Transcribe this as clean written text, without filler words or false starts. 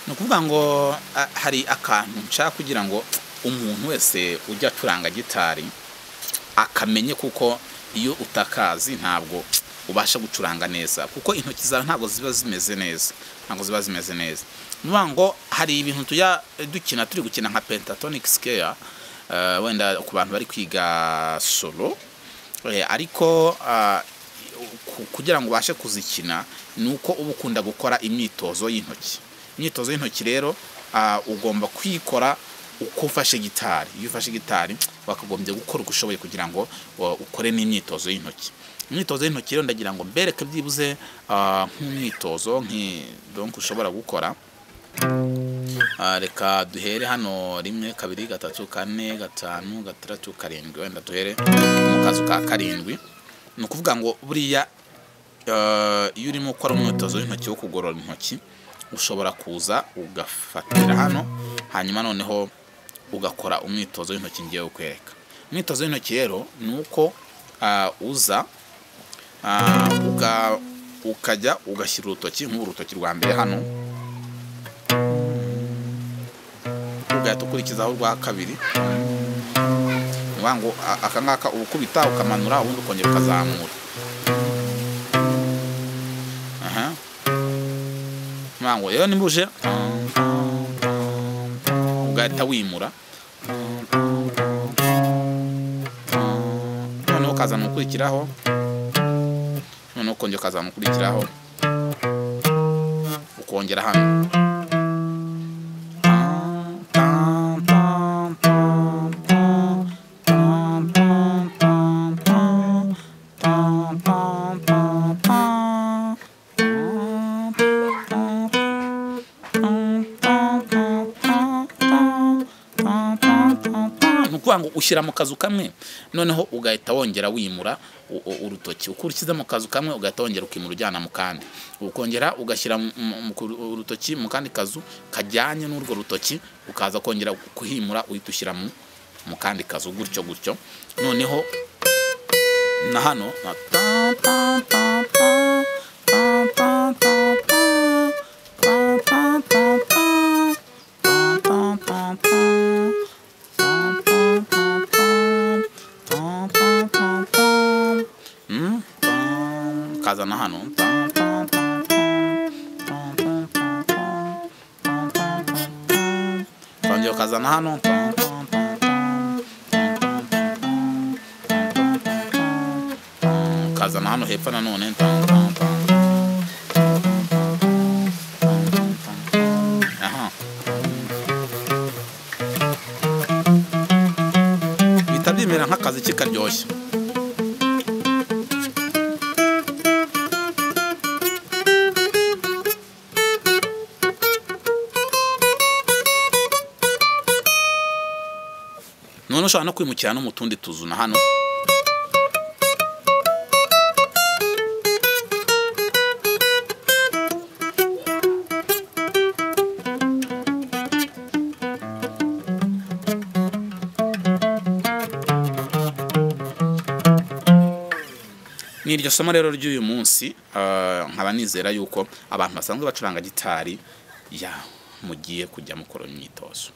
nukuvuga ngo hari akantu nshaka kugira ngo umuntu wese ujya acuranga gitari akamenye, kuko iyo utakazi ntabwo ubasha gucuranga neza, kuko intoki zawe ntabwo ziba zimeze neza, nukuvuga ngo hari ibintu tujya dukina, turi gukina nka pentatonic scale, wenda ku bantu bari kwiga solo, ariko kugira ngo ubashe kuzikina nuko uba ukunda gukora imyitozo y'intoki rero ugomba kwikora uko ufashe gitari. Iyo ufashe gitari wakagombye gukora uko ushoboye kugira ngo ukore n'imyitozo y'intoki. Imyitozo y'intoki rero ndagira ngo mbereke byibuze nk'umwitozo donc ushobora gukora. Reka duhere hano 1 2 3 4 5 6 7 wenda duhere mu kazu ka 7. Nukuvuga ngo buriya iyo urimo gukora umwitozo w'intoki wo kugorora intoki, ushobora kuza ugafatira hano, hanyuma noneho ugakora umwitozo w'intoki ngiye ukwereka. Umwitozo w'intoki rero nuko uza ukajya ugashyira urutoki nk'urutoki rwa mbere hano, ugahita ukurikizaho urwa kabiri, ngo aka ngaka ubukubita ukamanura, ubundi ukongera ukazamura. Ngo rero nimbuje ugahita wimura, noneho ukazana ukurikiraho, noneho ukongera ukazana ukurikiraho, ukongera hano. Nukuvuga ngo ushyira mu kazu kamwe, noneho ugahita wongera wimura urutoki, ukurikiza mu kazu kamwe ugahita wongera ukimura ujyana mu kandi, ukongera ugashyira urutoki mu kandi kazu kajyanye n'urwo rutoki, ukaza kongera kuhimura uhita ushyira mu kandi kazu, gutyo. Noneho na hano kazana hano, kongera ukazana hano, kazana hano hepfo nanone, bihita byemera nk'akazi kikaryoshye. None ushobora no kwimukira no mu tundi tuzu na hano. Ni iryo somo rero ry'uyu munsi, nkaba nizera yuko abantu basanzwe bacuranga gitari mugiye kujya mukora imyitozo.